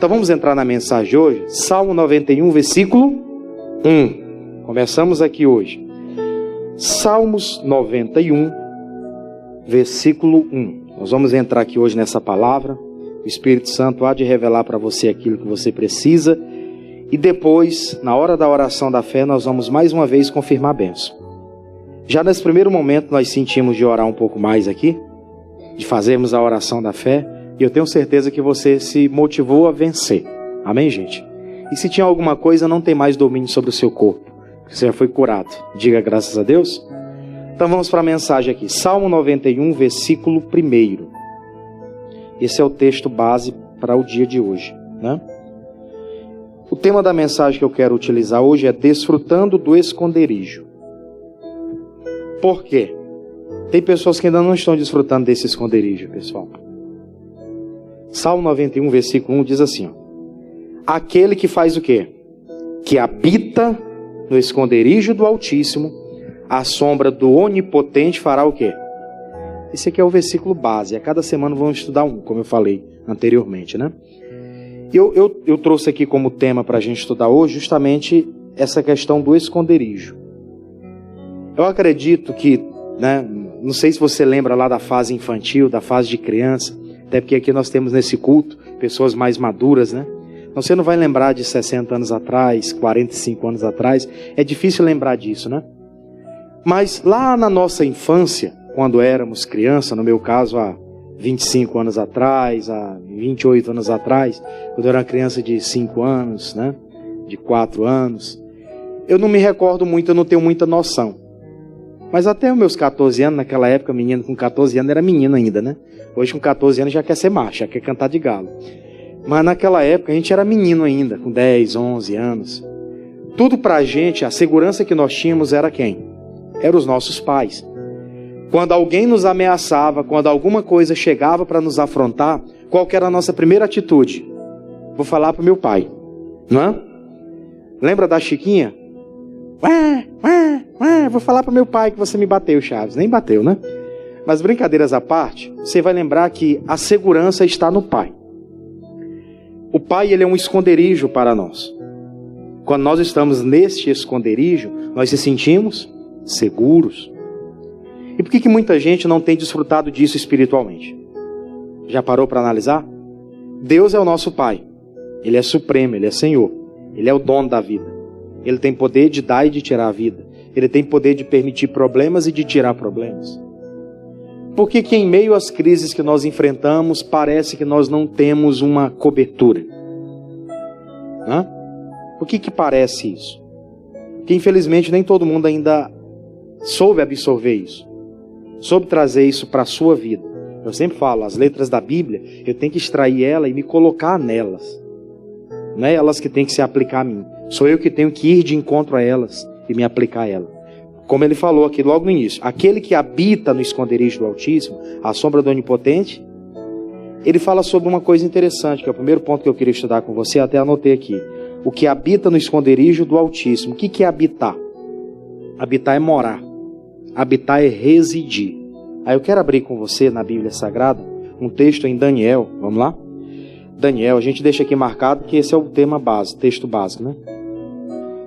Então vamos entrar na mensagem de hoje. Salmo 91, versículo 1. Começamos aqui hoje. Salmos 91, versículo 1. Nós vamos entrar aqui hoje nessa palavra. O Espírito Santo há de revelar para você aquilo que você precisa. E depois, na hora da oração da fé, nós vamos mais uma vez confirmar a bênção. Já nesse primeiro momento nós sentimos de orar um pouco mais aqui, de fazermos a oração da fé. E eu tenho certeza que você se motivou a vencer. Amém, gente? E se tinha alguma coisa, não tem mais domínio sobre o seu corpo. Você já foi curado. Diga graças a Deus. Então vamos para a mensagem aqui. Salmo 91, versículo 1. Esse é o texto base para o dia de hoje, né? O tema da mensagem que eu quero utilizar hoje é desfrutando do esconderijo. Por quê? Tem pessoas que ainda não estão desfrutando desse esconderijo, pessoal. Salmo 91, versículo 1 diz assim, ó: aquele que faz o quê? Que habita no esconderijo do Altíssimo, à sombra do Onipotente fará o quê? Esse aqui é o versículo base. A cada semana vamos estudar um, como eu falei anteriormente, né? Eu trouxe aqui como tema para a gente estudar hoje justamente essa questão do esconderijo. Eu acredito que, né, não sei se você lembra lá da fase infantil, da fase de criança, até porque aqui nós temos nesse culto pessoas mais maduras, né? Então você não vai lembrar de 60 anos atrás, 45 anos atrás, é difícil lembrar disso, né? Mas lá na nossa infância, quando éramos criança, no meu caso há 25 anos atrás, há 28 anos atrás, quando eu era uma criança de 5 anos, né? De 4 anos, eu não me recordo muito, eu não tenho muita noção. Mas até os meus 14 anos, naquela época, menino com 14 anos era menino ainda, né? Hoje com 14 anos já quer ser macho, já quer cantar de galo. Mas naquela época a gente era menino ainda, com 10, 11 anos. Tudo pra gente, a segurança que nós tínhamos era quem? Eram os nossos pais. Quando alguém nos ameaçava, quando alguma coisa chegava para nos afrontar, qual que era a nossa primeira atitude? Vou falar pro meu pai, não é? Lembra da Chiquinha? Vou falar pro meu pai que você me bateu, Chaves. Nem bateu, né? Mas brincadeiras à parte, você vai lembrar que a segurança está no pai. O pai, ele é um esconderijo para nós. Quando nós estamos neste esconderijo, nós se sentimos seguros. E por que muita gente não tem desfrutado disso espiritualmente? Já parou para analisar? Deus é o nosso pai. Ele é supremo, ele é Senhor. Ele é o dono da vida. Ele tem poder de dar e de tirar a vida. Ele tem poder de permitir problemas e de tirar problemas. Por que em meio às crises que nós enfrentamos, parece que nós não temos uma cobertura? Hã? Por que parece isso? Porque infelizmente nem todo mundo ainda soube absorver isso. Soube trazer isso para a sua vida. Eu sempre falo, as letras da Bíblia, eu tenho que extrair ela e me colocar nelas. Não é elas que têm que se aplicar a mim. Sou eu que tenho que ir de encontro a elas e me aplicar a elas. Como ele falou aqui logo no início, aquele que habita no esconderijo do Altíssimo, à sombra do Onipotente, ele fala sobre uma coisa interessante, que é o primeiro ponto que eu queria estudar com você, até anotei aqui. O que habita no esconderijo do Altíssimo. O que é habitar? Habitar é morar. Habitar é residir. Aí eu quero abrir com você na Bíblia Sagrada um texto em Daniel. Vamos lá? Daniel, a gente deixa aqui marcado que esse é o tema base, texto básico, né?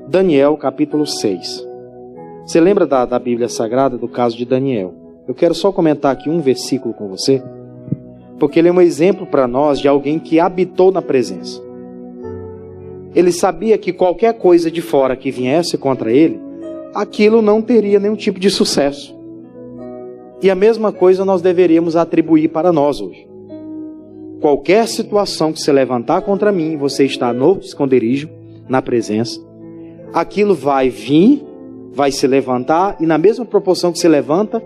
Daniel, capítulo 6. Você lembra da Bíblia Sagrada, do caso de Daniel? Eu quero só comentar aqui um versículo com você, porque ele é um exemplo para nós de alguém que habitou na presença. Ele sabia que qualquer coisa de fora que viesse contra ele, aquilo não teria nenhum tipo de sucesso. E a mesma coisa nós deveríamos atribuir para nós hoje. Qualquer situação que se levantar contra mim, você está no esconderijo, na presença, aquilo vai vir, vai se levantar, e na mesma proporção que se levanta,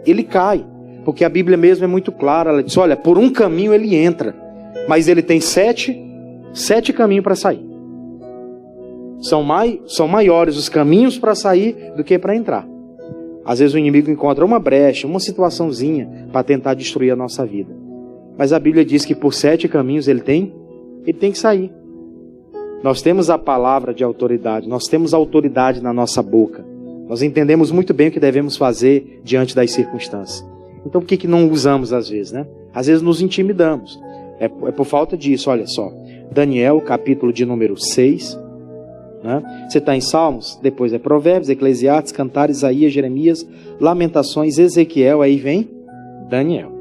ele cai. Porque a Bíblia mesmo é muito clara, ela diz, olha, por um caminho ele entra, mas ele tem sete caminhos para sair. São maiores os caminhos para sair do que para entrar. Às vezes o inimigo encontra uma brecha, uma situaçãozinha para tentar destruir a nossa vida. Mas a Bíblia diz que por 7 caminhos ele tem que sair. Nós temos a palavra de autoridade, nós temos autoridade na nossa boca. Nós entendemos muito bem o que devemos fazer diante das circunstâncias. Então por que não usamos às vezes, né? Às vezes nos intimidamos. É por falta disso, olha só. Daniel, capítulo de número 6. Né? Você está em Salmos, depois é Provérbios, Eclesiastes, Cantares, Isaías, Jeremias, Lamentações, Ezequiel, aí vem Daniel.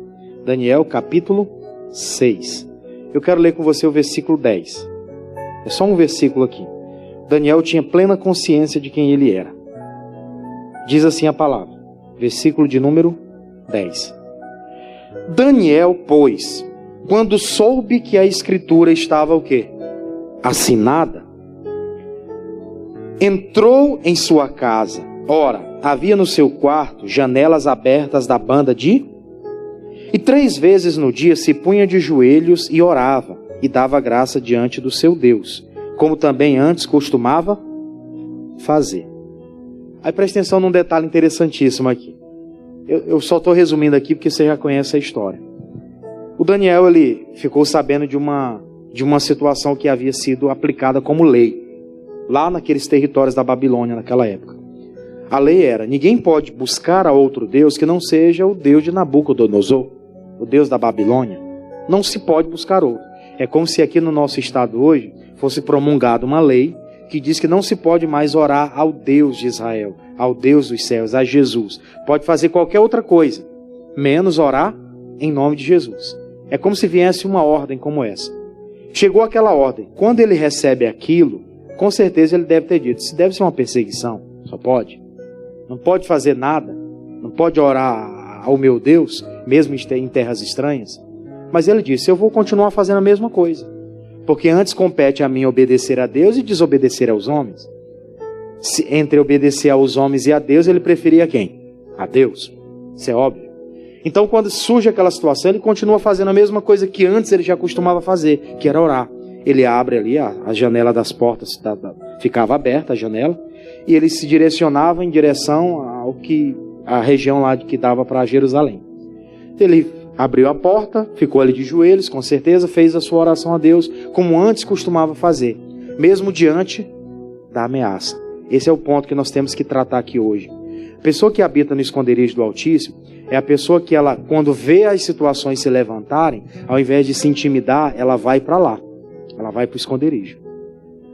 Daniel, capítulo 6. Eu quero ler com você o versículo 10. É só um versículo aqui. Daniel tinha plena consciência de quem ele era. Diz assim a palavra, versículo de número 10. Daniel, pois, quando soube que a escritura estava o quê? Assinada, entrou em sua casa. Ora, havia no seu quarto janelas abertas da banda de... E 3 vezes no dia se punha de joelhos e orava, e dava graça diante do seu Deus, como também antes costumava fazer. Aí presta atenção num detalhe interessantíssimo aqui. Eu só estou resumindo aqui porque você já conhece a história. O Daniel, ele ficou sabendo de uma situação que havia sido aplicada como lei, lá naqueles territórios da Babilônia naquela época. A lei era, ninguém pode buscar a outro Deus que não seja o Deus de Nabucodonosor, o Deus da Babilônia. Não se pode buscar outro. É como se aqui no nosso estado hoje fosse promulgada uma lei que diz que não se pode mais orar ao Deus de Israel, ao Deus dos céus, a Jesus. Pode fazer qualquer outra coisa, menos orar em nome de Jesus. É como se viesse uma ordem como essa. Chegou aquela ordem. Quando ele recebe aquilo, com certeza ele deve ter dito, isso deve ser uma perseguição, só pode. Não pode fazer nada, não pode orar ao meu Deus, mesmo em terras estranhas. Mas ele disse, eu vou continuar fazendo a mesma coisa. Porque antes compete a mim obedecer a Deus e desobedecer aos homens. Entre obedecer aos homens e a Deus, ele preferia quem? A Deus. Isso é óbvio. Então, quando surge aquela situação, ele continua fazendo a mesma coisa que antes ele já costumava fazer, que era orar. Ele abre ali a janela das portas, ficava aberta a janela, e ele se direcionava em direção à região lá que dava para Jerusalém. Ele abriu a porta, ficou ali de joelhos, com certeza, fez a sua oração a Deus, como antes costumava fazer, mesmo diante da ameaça. Esse é o ponto que nós temos que tratar aqui hoje. A pessoa que habita no esconderijo do Altíssimo é a pessoa que ela, quando vê as situações se levantarem, ao invés de se intimidar, ela vai para lá. Ela vai para o esconderijo.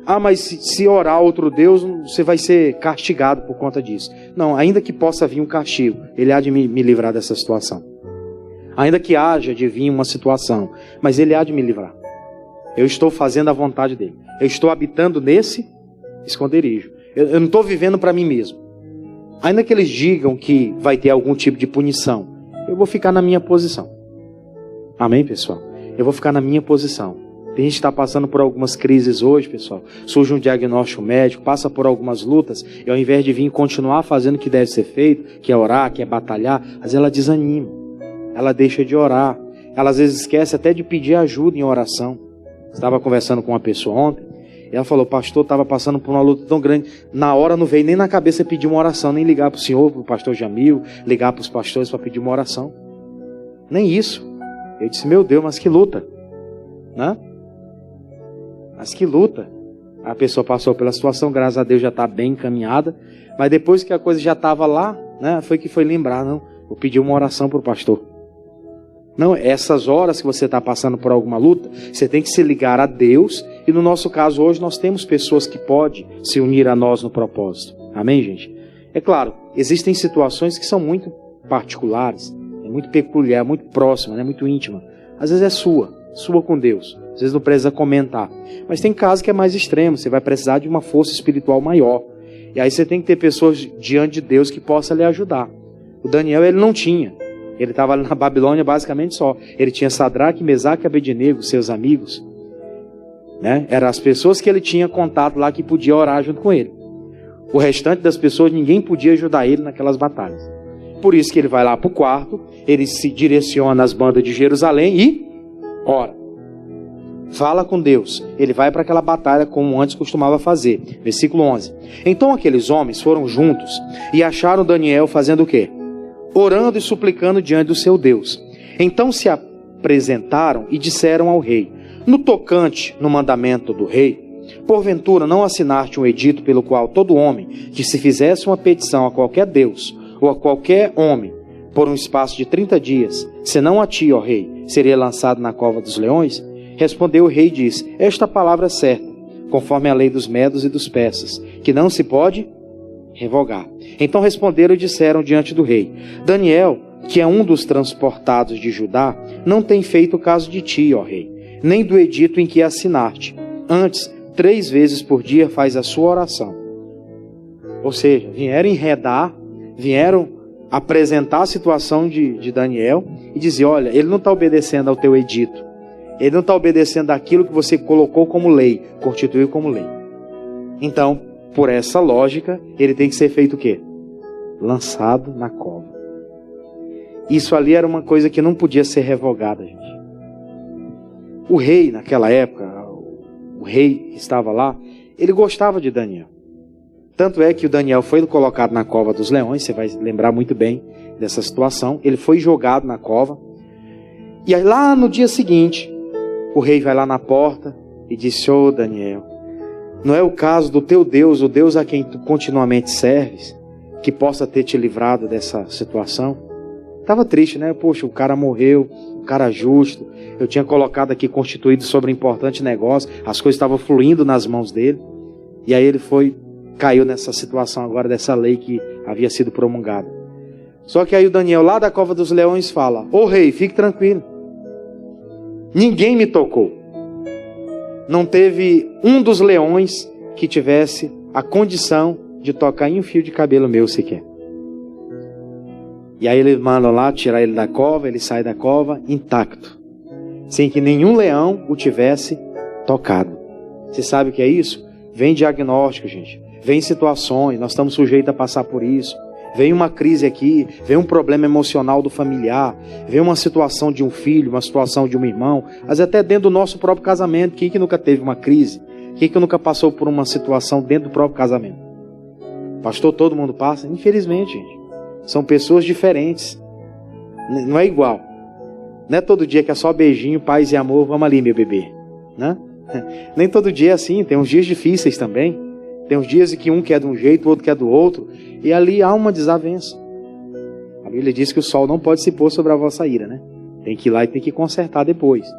Ah, mas se orar a outro Deus, você vai ser castigado por conta disso. Não, ainda que possa vir um castigo, Ele há de me livrar dessa situação. Ainda que haja de vir uma situação, mas Ele há de me livrar. Eu estou fazendo a vontade dEle. Eu estou habitando nesse esconderijo. Eu não estou vivendo para mim mesmo. Ainda que eles digam que vai ter algum tipo de punição, eu vou ficar na minha posição. Amém, pessoal? Eu vou ficar na minha posição. Tem gente que está passando por algumas crises hoje, pessoal. Surge um diagnóstico médico, passa por algumas lutas, e ao invés de vir continuar fazendo o que deve ser feito, que é orar, que é batalhar, às vezes ela desanima. Ela deixa de orar. Ela às vezes esquece até de pedir ajuda em oração. Estava conversando com uma pessoa ontem, e ela falou, pastor, estava passando por uma luta tão grande. Na hora não veio nem na cabeça pedir uma oração, nem ligar para o senhor, para o pastor Jamil, ligar para os pastores para pedir uma oração. Nem isso. Eu disse, meu Deus, mas que luta. Né? Mas que luta. A pessoa passou pela situação, graças a Deus já está bem encaminhada. Mas depois que a coisa já estava lá, né, foi lembrar, não, vou pedir uma oração para o pastor. Não, essas horas que você está passando por alguma luta, você tem que se ligar a Deus. E no nosso caso hoje nós temos pessoas que podem se unir a nós no propósito. Amém, gente? É claro, existem situações que são muito particulares, é muito peculiar, muito próxima, né, muito íntima. Às vezes é sua com Deus. Às vezes não precisa comentar. Mas tem casos que é mais extremo, você vai precisar de uma força espiritual maior. E aí você tem que ter pessoas diante de Deus que possam lhe ajudar. O Daniel, ele não tinha. Ele estava ali na Babilônia basicamente só. Ele tinha Sadraque, Mesaque e Abednego, seus amigos. Né? Eram as pessoas que ele tinha contato lá que podia orar junto com ele. O restante das pessoas, ninguém podia ajudar ele naquelas batalhas. Por isso que ele vai lá para o quarto, ele se direciona às bandas de Jerusalém e ora. Fala com Deus. Ele vai para aquela batalha como antes costumava fazer. Versículo 11. Então aqueles homens foram juntos e acharam Daniel fazendo o quê? Orando e suplicando diante do seu Deus. Então se apresentaram e disseram ao rei, no tocante no mandamento do rei, porventura não assinaste um edito pelo qual todo homem que se fizesse uma petição a qualquer Deus ou a qualquer homem por um espaço de 30 dias, senão a ti, ó rei, seria lançado na cova dos leões? Respondeu o rei e disse: esta palavra é certa, conforme a lei dos medos e dos persas, que não se pode revogar. Então responderam e disseram diante do rei: Daniel, que é um dos transportados de Judá, não tem feito caso de ti, ó rei, nem do edito em que assinaste. Antes, 3 vezes por dia faz a sua oração. Ou seja, vieram enredar, vieram apresentar a situação de Daniel e dizer: olha, ele não está obedecendo ao teu edito, ele não está obedecendo àquilo que você colocou como lei, constituiu como lei. Então, por essa lógica, ele tem que ser feito o quê? Lançado na cova. Isso ali era uma coisa que não podia ser revogada, gente. O rei, naquela época, o rei que estava lá, ele gostava de Daniel. Tanto é que o Daniel foi colocado na cova dos leões, você vai lembrar muito bem dessa situação. Ele foi jogado na cova. E aí lá no dia seguinte, o rei vai lá na porta e disse: ô Daniel, não é o caso do teu Deus, o Deus a quem tu continuamente serves, que possa ter te livrado dessa situação? Estava triste, né? Poxa, o cara morreu, o cara justo, eu tinha colocado aqui constituído sobre um importante negócio, as coisas estavam fluindo nas mãos dele, e aí ele caiu nessa situação agora dessa lei que havia sido promulgada. Só que aí o Daniel lá da cova dos leões fala: ô rei, fique tranquilo, ninguém me tocou. Não teve um dos leões que tivesse a condição de tocar em um fio de cabelo meu sequer. E aí eles mandam lá tirar ele da cova, ele sai da cova intacto, sem que nenhum leão o tivesse tocado. Você sabe o que é isso? Vem diagnóstico, gente. Vem situações, nós estamos sujeitos a passar por isso. Vem uma crise aqui, vem um problema emocional do familiar, vem uma situação de um filho, uma situação de um irmão, mas até dentro do nosso próprio casamento. Quem que nunca teve uma crise? Quem que nunca passou por uma situação dentro do próprio casamento? Pastor, todo mundo passa? Infelizmente, gente. São pessoas diferentes. Não é igual. Não é todo dia que é só beijinho, paz e amor, vamos ali, meu bebê, né? Nem todo dia é assim, tem uns dias difíceis também. Tem uns dias em que um quer de um jeito, o outro quer do outro, e ali há uma desavença. A Bíblia diz que o sol não pode se pôr sobre a vossa ira, né? Tem que ir lá e tem que consertar depois.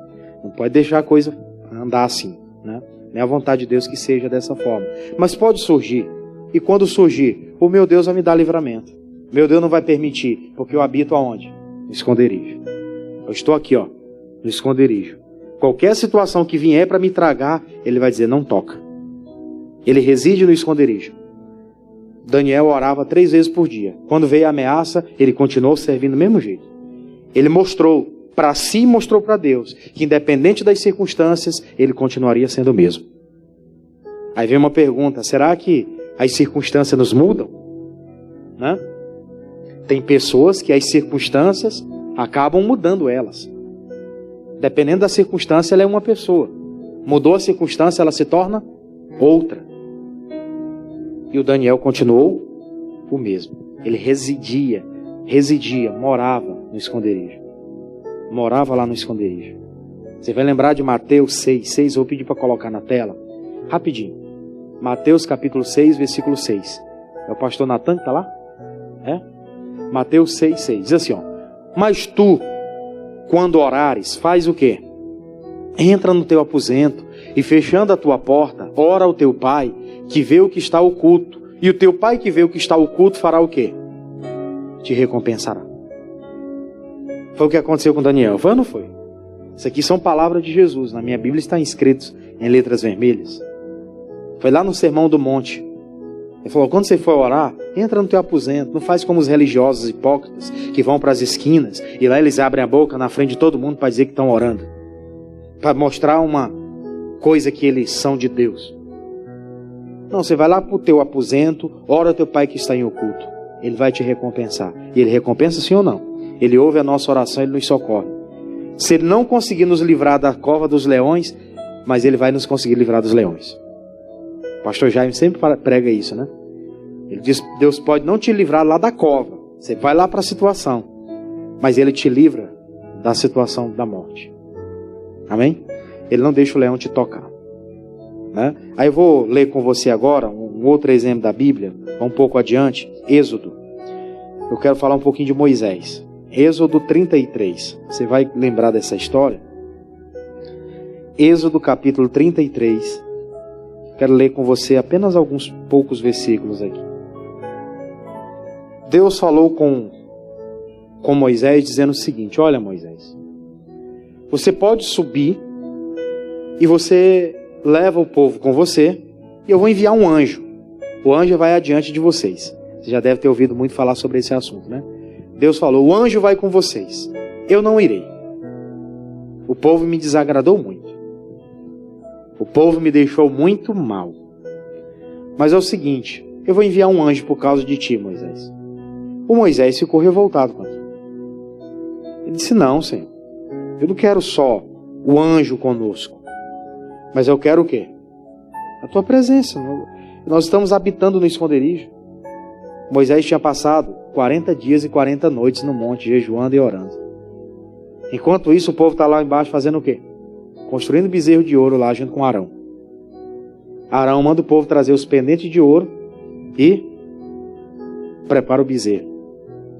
Não pode deixar a coisa andar assim, né? Não é a vontade de Deus que seja dessa forma. Mas pode surgir, e quando surgir, o meu Deus vai me dar livramento. Meu Deus não vai permitir, porque eu habito aonde? No esconderijo. Eu estou aqui, ó, no esconderijo. Qualquer situação que vier para me tragar, ele vai dizer: não toca. Ele reside no esconderijo. Daniel orava 3 vezes por dia. Quando veio a ameaça, ele continuou servindo do mesmo jeito. Ele mostrou para si e mostrou para Deus que, independente das circunstâncias, ele continuaria sendo o mesmo. Aí vem uma pergunta: será que as circunstâncias nos mudam? Né? Tem pessoas que as circunstâncias acabam mudando elas. Dependendo da circunstância, ela é uma pessoa. Mudou a circunstância, ela se torna outra. E o Daniel continuou o mesmo. Ele residia, morava no esconderijo. Morava lá no esconderijo. Você vai lembrar de Mateus 6, eu vou pedir para colocar na tela, rapidinho. Mateus capítulo 6, versículo 6. É o pastor Natan que está lá? É? Mateus 6, diz assim, ó: mas tu, quando orares, faz o quê? Entra no teu aposento e, fechando a tua porta, ora ao teu pai, que vê o que está oculto. E o teu pai que vê o que está oculto fará o quê? Te recompensará. Foi o que aconteceu com Daniel, foi ou não foi? Isso aqui são palavras de Jesus. Na minha Bíblia está escrito em letras vermelhas. Foi lá no Sermão do Monte. Ele falou: quando você for orar, entra no teu aposento. Não faz como os religiosos hipócritas que vão para as esquinas e lá eles abrem a boca na frente de todo mundo para dizer que estão orando, para mostrar uma coisa que eles são de Deus. Não, você vai lá para o teu aposento, ora ao teu pai que está em oculto. Ele vai te recompensar. E ele recompensa sim ou não? Ele ouve a nossa oração, ele nos socorre. Se ele não conseguir nos livrar da cova dos leões, mas ele vai nos conseguir livrar dos leões. O pastor Jaime sempre prega isso, né? Ele diz: Deus pode não te livrar lá da cova. Você vai lá para a situação, mas ele te livra da situação da morte. Amém? Ele não deixa o leão te tocar, né? Aí eu vou ler com você agora um outro exemplo da Bíblia, um pouco adiante, Êxodo. Eu quero falar um pouquinho de Moisés. Êxodo 33. Você vai lembrar dessa história. Êxodo capítulo 33. Quero ler com você apenas alguns poucos versículos aqui. Deus falou com Moisés dizendo o seguinte: olha, Moisés, você pode subir e você leva o povo com você e eu vou enviar um anjo. O anjo vai adiante de vocês. Você já deve ter ouvido muito falar sobre esse assunto, né? Deus falou: o anjo vai com vocês, eu não irei. O povo me desagradou muito. O povo me deixou muito mal. Mas é o seguinte, eu vou enviar um anjo por causa de ti, Moisés. O Moisés ficou revoltado com aquilo. Ele disse: não, Senhor, eu não quero só o anjo conosco, mas eu quero o quê? A tua presença. Nós estamos habitando no esconderijo. Moisés tinha passado 40 dias e 40 noites no monte, jejuando e orando. Enquanto isso, o povo está lá embaixo fazendo o quê? Construindo bezerro de ouro lá junto com Arão. Arão manda o povo trazer os pendentes de ouro e prepara o bezerro.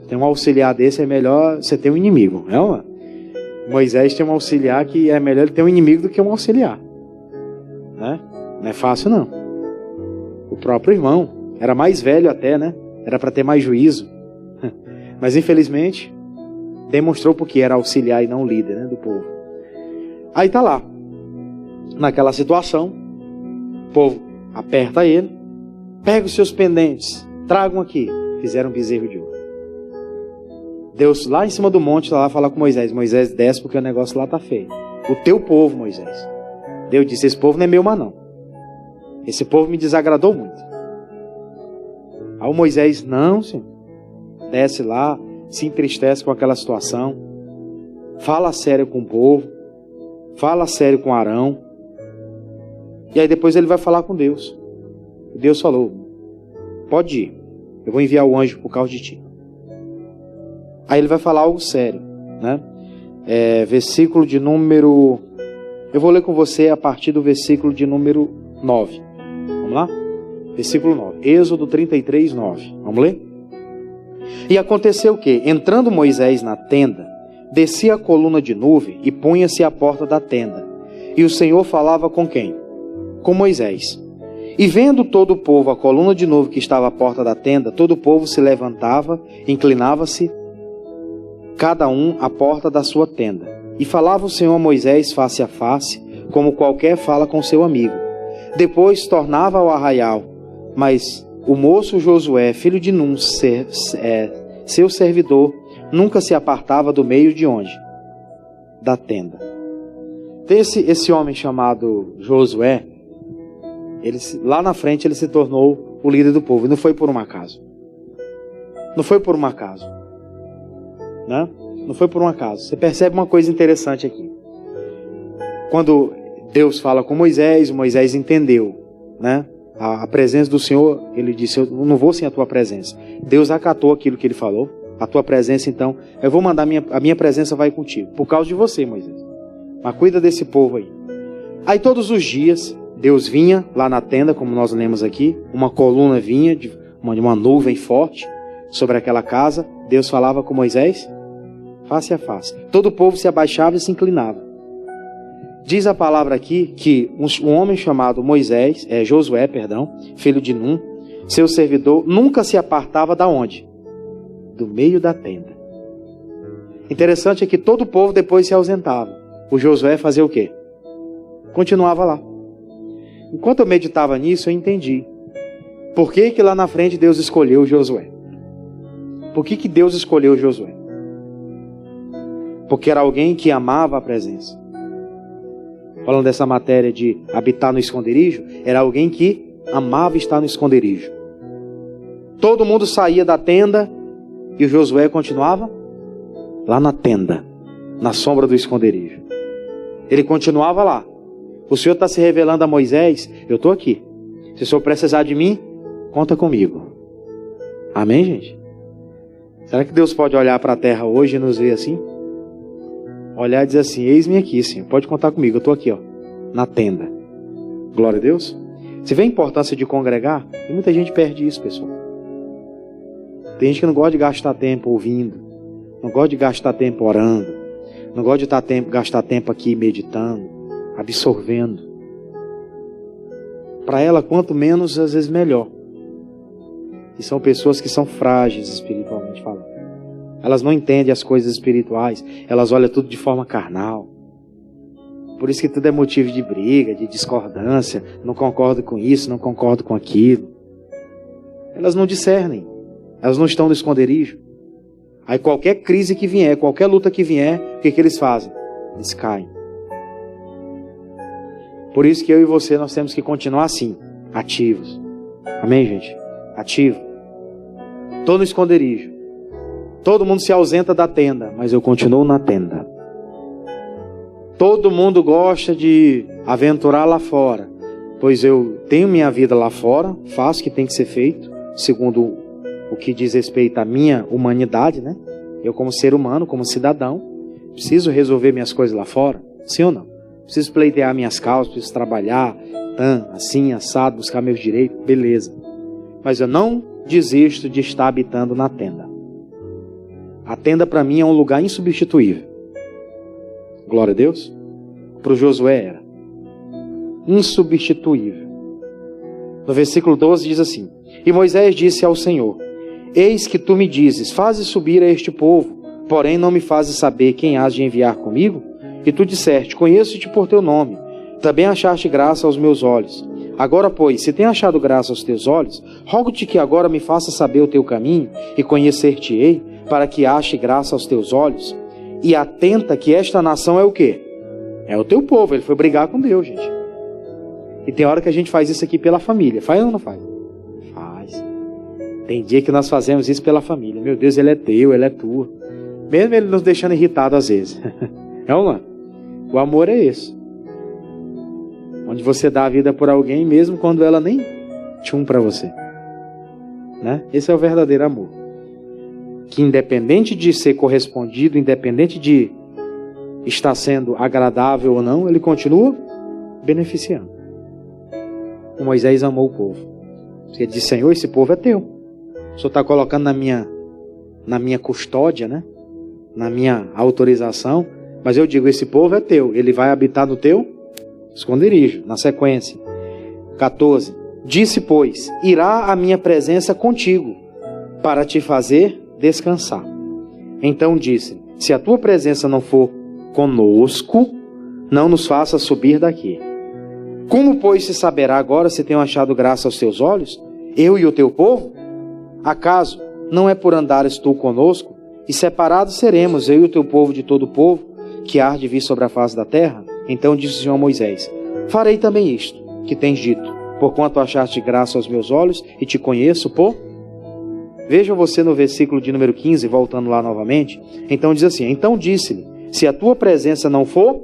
Tem um auxiliar desse, é melhor você ter um inimigo, não é uma? Moisés tem um auxiliar que é melhor ele ter um inimigo do que um auxiliar, né? Não é fácil não. O próprio irmão era mais velho até, né? Era para ter mais juízo, mas infelizmente demonstrou porque era auxiliar e não líder, né, do povo. Aí tá lá, naquela situação, o povo aperta ele, pega os seus pendentes, tragam aqui. Fizeram um bezerro de ouro. Deus lá em cima do monte tá lá falar com Moisés: Moisés, desce porque o negócio lá tá feio. O teu povo, Moisés. Deus disse: esse povo não é meu mais não. Esse povo me desagradou muito. Aí o Moisés: não, Senhor. Desce lá, se entristece com aquela situação, fala sério com o povo, fala sério com Arão, e aí depois ele vai falar com Deus. E Deus falou: pode ir, eu vou enviar o anjo por causa de ti. Aí ele vai falar algo sério, né? Versículo de número... Eu vou ler com você a partir do versículo de número 9. Vamos lá? Versículo 9. Êxodo 33, 9. Vamos ler? E aconteceu que, entrando Moisés na tenda, descia a coluna de nuvem e punha-se à porta da tenda. E o Senhor falava com quem? Com Moisés. E vendo todo o povo a coluna de nuvem que estava à porta da tenda, todo o povo se levantava, inclinava-se, cada um à porta da sua tenda. E falava o Senhor a Moisés face a face, como qualquer fala com seu amigo. Depois tornava ao arraial, mas o moço Josué, filho de Nun, seu servidor, nunca se apartava do meio de onde? Da tenda. Tem esse homem chamado Josué, lá na frente ele se tornou o líder do povo, e não foi por um acaso. Não foi por um acaso. Né? Não foi por um acaso. Você percebe uma coisa interessante aqui. Quando Deus fala com Moisés, Moisés entendeu, né? A presença do Senhor, ele disse: eu não vou sem a tua presença. Deus acatou aquilo que ele falou. A tua presença, então, eu vou mandar, a minha presença vai contigo, por causa de você, Moisés. Mas cuida desse povo aí. Aí todos os dias, Deus vinha lá na tenda, como nós lemos aqui, uma coluna vinha de uma nuvem forte sobre aquela casa. Deus falava com Moisés face a face. Todo o povo se abaixava e se inclinava. Diz a palavra aqui que um homem chamado Josué, filho de Nun, seu servidor, nunca se apartava da onde? Do meio da tenda. Interessante é que todo o povo depois se ausentava. O Josué fazia o quê? Continuava lá. Enquanto eu meditava nisso, eu entendi. Por que que lá na frente Deus escolheu Josué? Por que que Deus escolheu Josué? Porque era alguém que amava a presença. Falando dessa matéria de habitar no esconderijo, era alguém que amava estar no esconderijo. Todo mundo saía da tenda e o Josué continuava lá na tenda, na sombra do esconderijo. Ele continuava lá. O Senhor está se revelando a Moisés: eu estou aqui. Se o Senhor precisar de mim, conta comigo. Amém, gente? Será que Deus pode olhar para a terra hoje e nos ver assim? Olhar e dizer assim: eis-me aqui, Senhor, pode contar comigo, eu estou aqui, ó, na tenda. Glória a Deus. Você vê a importância de congregar? E muita gente perde isso, pessoal. Tem gente que não gosta de gastar tempo ouvindo, não gosta de gastar tempo orando, não gosta de gastar tempo aqui meditando. absorvendo. Para ela, quanto menos, às vezes melhor. E são pessoas que são frágeis espiritualmente falando. Elas não entendem as coisas espirituais, elas olham tudo de forma carnal. Por isso que tudo é motivo de briga, de discordância. Não concordo com isso, não concordo com aquilo. Elas não discernem. Elas não estão no esconderijo. Aí qualquer crise que vier, qualquer luta que vier, o que eles fazem? Eles caem. Por isso que eu e você, nós temos que continuar assim, ativos. Amém, gente? Ativo. Estou no esconderijo. Todo mundo se ausenta da tenda, mas eu continuo na tenda. Todo mundo gosta de aventurar lá fora, pois eu tenho minha vida lá fora, faço o que tem que ser feito, segundo o que diz respeito à minha humanidade, né? Eu como ser humano, como cidadão, preciso resolver minhas coisas lá fora, sim ou não? Preciso pleitear minhas causas, preciso trabalhar, assim, assado, buscar meus direitos, beleza. Mas eu não desisto de estar habitando na tenda. A tenda para mim é um lugar insubstituível. Glória a Deus. Para o Josué era insubstituível. No versículo 12 diz assim: E Moisés disse ao Senhor: Eis que tu me dizes, fazes subir a este povo, porém não me fazes saber quem hás de enviar comigo? E tu disseste: Conheço-te por teu nome, também achaste graça aos meus olhos. Agora, pois, se tem achado graça aos teus olhos, rogo-te que agora me faça saber o teu caminho, e conhecer-te-ei, para que ache graça aos teus olhos. E atenta que esta nação é o quê? É o teu povo. Ele foi brigar com Deus, gente. E tem hora que a gente faz isso aqui pela família. Faz ou não faz? Faz. Tem dia que nós fazemos isso pela família. Meu Deus, ele é teu, ele é tua. Mesmo ele nos deixando irritado às vezes. É ou não? O amor é esse. Onde você dá a vida por alguém, mesmo quando ela nem tchum para você. Né? Esse é o verdadeiro amor. Que independente de ser correspondido, independente de estar sendo agradável ou não, ele continua beneficiando. O Moisés amou o povo. Ele disse: Senhor, esse povo é teu. O Senhor está colocando na minha custódia, né? Na minha autorização. Mas eu digo, esse povo é teu. Ele vai habitar no teu esconderijo. Na sequência. 14. Disse, pois, irá a minha presença contigo, para te fazer descansar. Então disse: se a tua presença não for conosco, não nos faça subir daqui. Como, pois, se saberá agora se tenho achado graça aos teus olhos, eu e o teu povo? Acaso não é por andares tu conosco, e separados seremos eu e o teu povo de todo o povo, que há de vir sobre a face da terra? Então disse o Senhor a Moisés: farei também isto que tens dito, porquanto achaste graça aos meus olhos, e te conheço por... Veja você no versículo de número 15, voltando lá novamente. Então diz assim: então disse-lhe, se a tua presença não for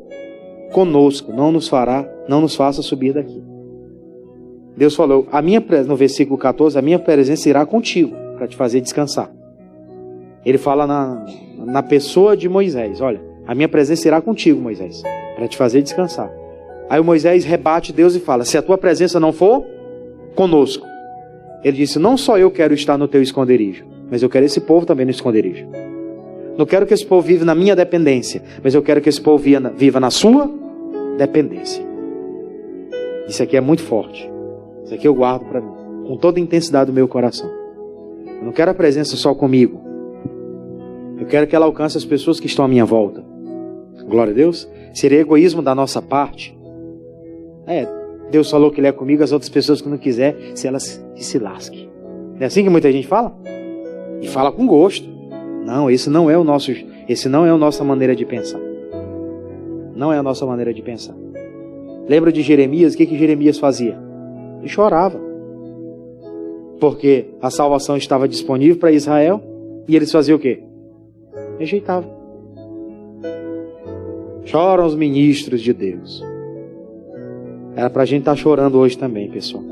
conosco, não nos faça subir daqui. Deus falou, no versículo 14, a minha presença irá contigo, para te fazer descansar. Ele fala na pessoa de Moisés: olha, a minha presença irá contigo, Moisés, para te fazer descansar. Aí o Moisés rebate Deus e fala: se a tua presença não for conosco. Ele disse: não só eu quero estar no teu esconderijo, mas eu quero esse povo também no esconderijo. Não quero que esse povo viva na minha dependência, mas eu quero que esse povo viva na sua dependência. Isso aqui é muito forte. Isso aqui eu guardo para mim, com toda a intensidade do meu coração. Eu não quero a presença só comigo. Eu quero que ela alcance as pessoas que estão à minha volta. Glória a Deus. Seria egoísmo da nossa parte. Deus falou que Ele é comigo, as outras pessoas que não quiser, se elas que se lasquem. Não é assim que muita gente fala? E fala com gosto. Não, esse não é a nossa maneira de pensar. Não é a nossa maneira de pensar. Lembra de Jeremias? O que Jeremias fazia? Ele chorava. Porque a salvação estava disponível para Israel e eles faziam o quê? Rejeitavam. Choram os ministros de Deus. Era para a gente estar chorando hoje também, pessoal.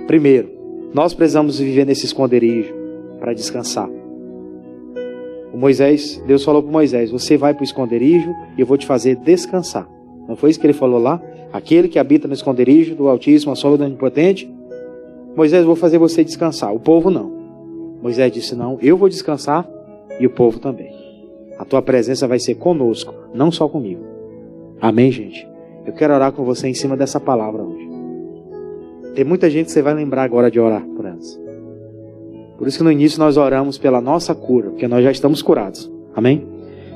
Primeiro, nós precisamos viver nesse esconderijo para descansar. Deus falou para Moisés: você vai para o esconderijo e eu vou te fazer descansar. Não foi isso que ele falou lá? Aquele que habita no esconderijo do Altíssimo, a sombra do Onipotente. Moisés, vou fazer você descansar. O povo não. Moisés disse: não, eu vou descansar e o povo também. A tua presença vai ser conosco, não só comigo. Amém, gente? Eu quero orar com você em cima dessa palavra hoje. Tem muita gente que você vai lembrar agora de orar por elas. Por isso que no início nós oramos pela nossa cura, porque nós já estamos curados. Amém?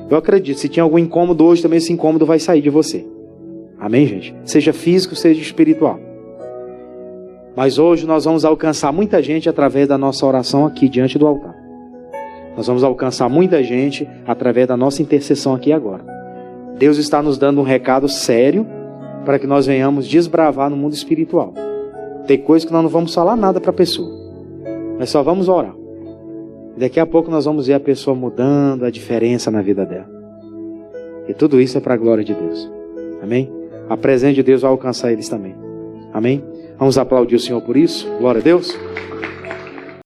Eu acredito, se tinha algum incômodo hoje, também esse incômodo vai sair de você. Amém, gente? Seja físico, seja espiritual. Mas hoje nós vamos alcançar muita gente através da nossa oração aqui diante do altar. Nós vamos alcançar muita gente através da nossa intercessão aqui agora. Deus está nos dando um recado sério para que nós venhamos desbravar no mundo espiritual. Tem coisas que nós não vamos falar nada para a pessoa. Nós só vamos orar. E daqui a pouco nós vamos ver a pessoa mudando, a diferença na vida dela. E tudo isso é para a glória de Deus. Amém? A presença de Deus vai alcançar eles também. Amém? Vamos aplaudir o Senhor por isso. Glória a Deus.